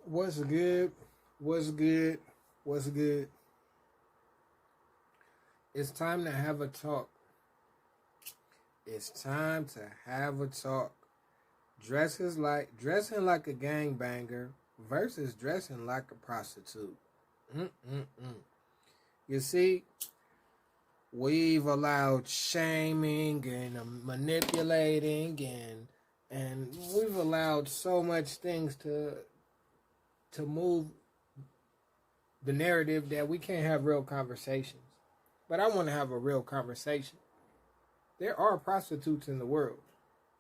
What's good? What's good? What's good? It's time to have a talk. It's time to have a talk. Dressing like a gangbanger versus dressing like a prostitute. Mm-mm-mm. You see, we've allowed shaming and manipulating and we've allowed so much things to move the narrative that we can't have real conversations. But I want to have a real conversation. There are prostitutes in the world.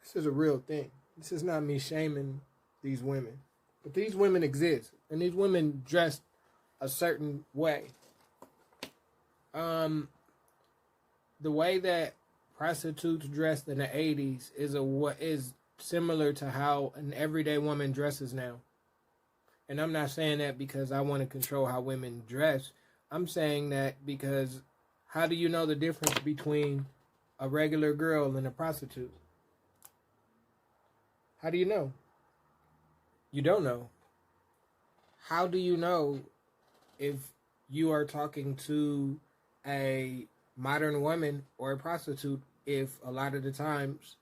This is a real thing. This is not me shaming these women. But these women exist. And these women dress a certain way. The way that prostitutes dressed in the 80s is similar to how an everyday woman dresses now. And I'm not saying that because I want to control how women dress. I'm saying that because how do you know the difference between a regular girl and a prostitute? How do you know? You don't know. How do you know if you are talking to a modern woman or a prostitute if a lot of the times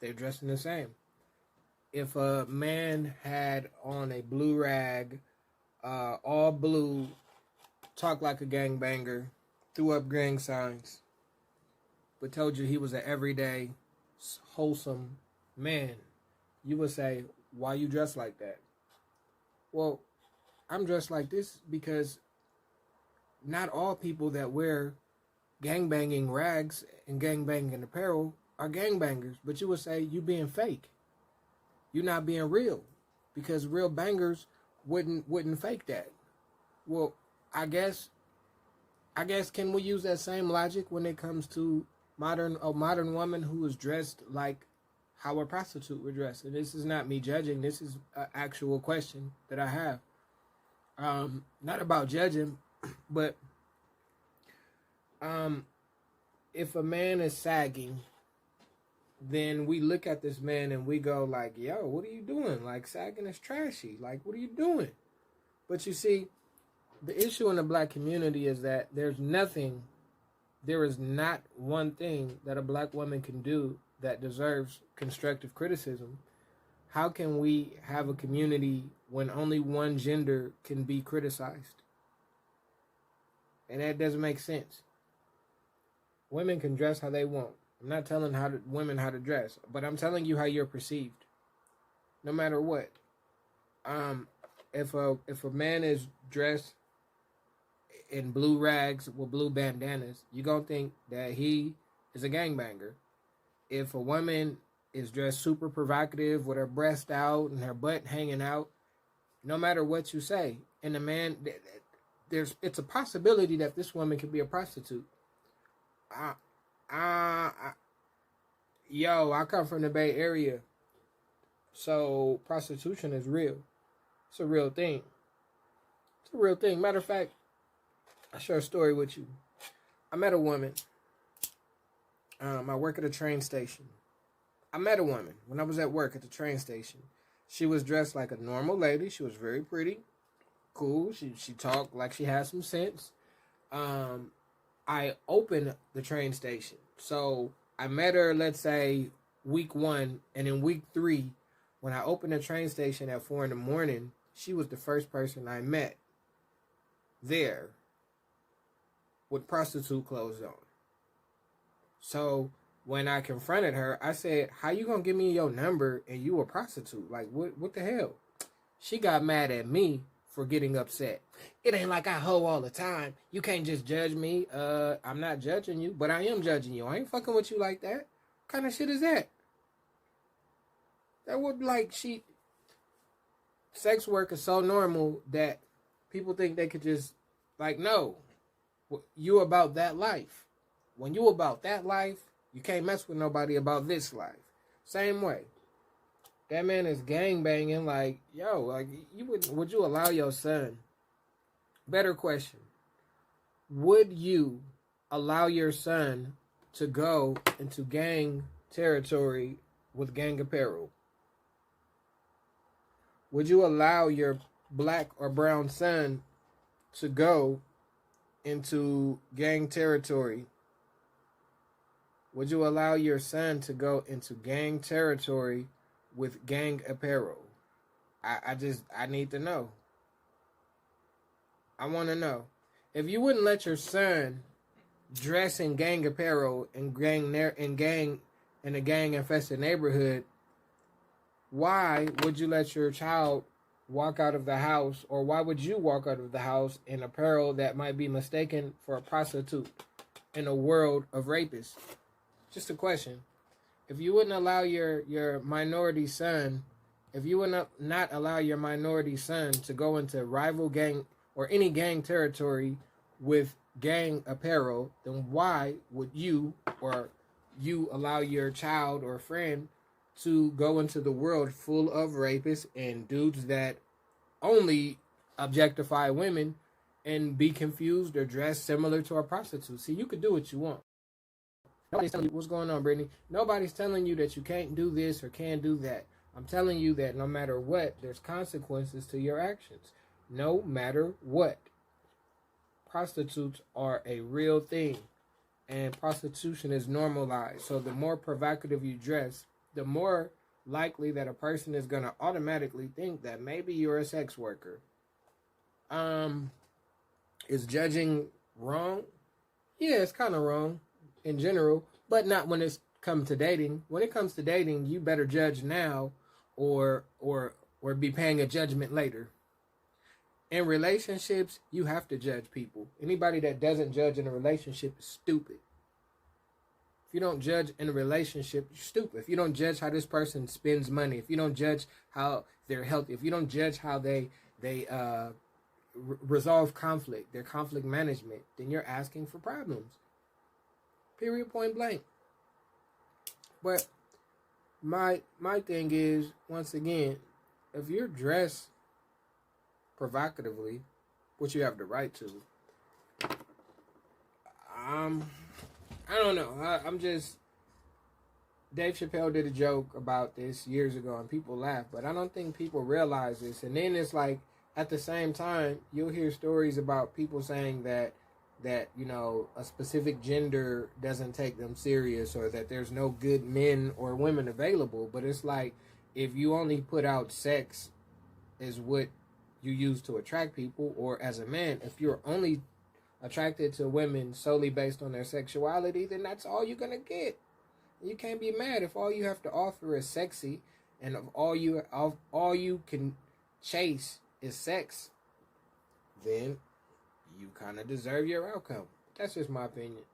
they're dressing the same? If a man had on a blue rag, all blue, talked like a gangbanger, threw up gang signs, but told you he was an everyday, wholesome man, you would say, why you dress like that? Well, I'm dressed like this because not all people that wear gangbanging rags and gangbanging apparel are gangbangers, but you would say you being fake. You're not being real because real bangers wouldn't fake that. Well, I guess can we use that same logic when it comes to a modern woman who is dressed like how a prostitute would dress? And this is not me judging. This is an actual question that I have. Not about judging, but if a man is sagging, then we look at this man and we go like, yo, what are you doing? Like, sagging is trashy. Like, what are you doing? But you see, the issue in the black community is that there is not one thing that a black woman can do that deserves constructive criticism. How can we have a community when only one gender can be criticized? And that doesn't make sense. Women can dress how they want. I'm not telling women how to dress, but I'm telling you how you're perceived. No matter what. If a man is dressed in blue rags with blue bandanas, you're going to think that he is a gangbanger. If a woman is dressed super provocative with her breast out and her butt hanging out, no matter what you say, and the man, it's a possibility that this woman could be a prostitute. I come from the Bay Area, so prostitution is real. It's a real thing. It's a real thing. Matter of fact, I'll share a story with you. I met a woman. I work at a train station. I met a woman when I was at work at the train station. She was dressed like a normal lady. She was very pretty, cool. She talked like she had some sense. I opened the train station. So I met her, let's say, week 1. And in week 3, when I opened the train station at 4 in the morning, she was the first person I met there with prostitute clothes on. So when I confronted her, I said, how you gonna give me your number and you a prostitute? Like, what the hell? She got mad at me for getting upset. It ain't like I hoe all the time. You can't just judge me. I'm not judging you, but I am judging you. I ain't fucking with you like that. What kind of shit is that? That would sex work is so normal that people think they could just, like, no. You about that life. When you about that life, you can't mess with nobody about this life. Same way. That man is gangbanging like, yo, like, would you allow your son? Better question. Would you allow your son to go into gang territory with gang apparel? Would you allow your black or brown son to go into gang territory? Would you allow your son to go into gang territory with gang apparel? I need to know. I want to know. If you wouldn't let your son dress in gang apparel in a gang infested neighborhood, why would you let your child walk out of the house, or why would you walk out of the house in apparel that might be mistaken for a prostitute in a world of rapists? Just a question. If you wouldn't allow your minority son, if you would not allow your minority son to go into rival gang or any gang territory with gang apparel, then why would you allow your child or friend to go into the world full of rapists and dudes that only objectify women and be confused or dress similar to a prostitute? See, you could do what you want. Nobody's telling you what's going on, Brittany. Nobody's telling you that you can't do this or can't do that. I'm telling you that no matter what, there's consequences to your actions. No matter what. Prostitutes are a real thing, and prostitution is normalized. So the more provocative you dress, the more likely that a person is going to automatically think that maybe you're a sex worker. Is judging wrong? Yeah, it's kind of wrong in general, but not when it's come to dating. When it comes to dating, you better judge now or be paying a judgment later. In relationships, you have to judge people. Anybody that doesn't judge in a relationship is stupid. If you don't judge in a relationship, you're stupid. If you don't judge how this person spends money, if you don't judge how they're healthy, if you don't judge how they resolve conflict, their conflict management, then you're asking for problems. Period, point blank. But my thing is, once again, if you're dressed provocatively, which you have the right to, I don't know. I'm just... Dave Chappelle did a joke about this years ago, and people laugh, but I don't think people realize this. And then it's like, at the same time, you'll hear stories about people saying that a specific gender doesn't take them serious, or that there's no good men or women available. But it's like, if you only put out sex as what you use to attract people, or as a man, if you're only attracted to women solely based on their sexuality, then that's all you're gonna get. You can't be mad if all you have to offer is sexy, and if all you can chase is sex, then you kind of deserve your outcome. That's just my opinion.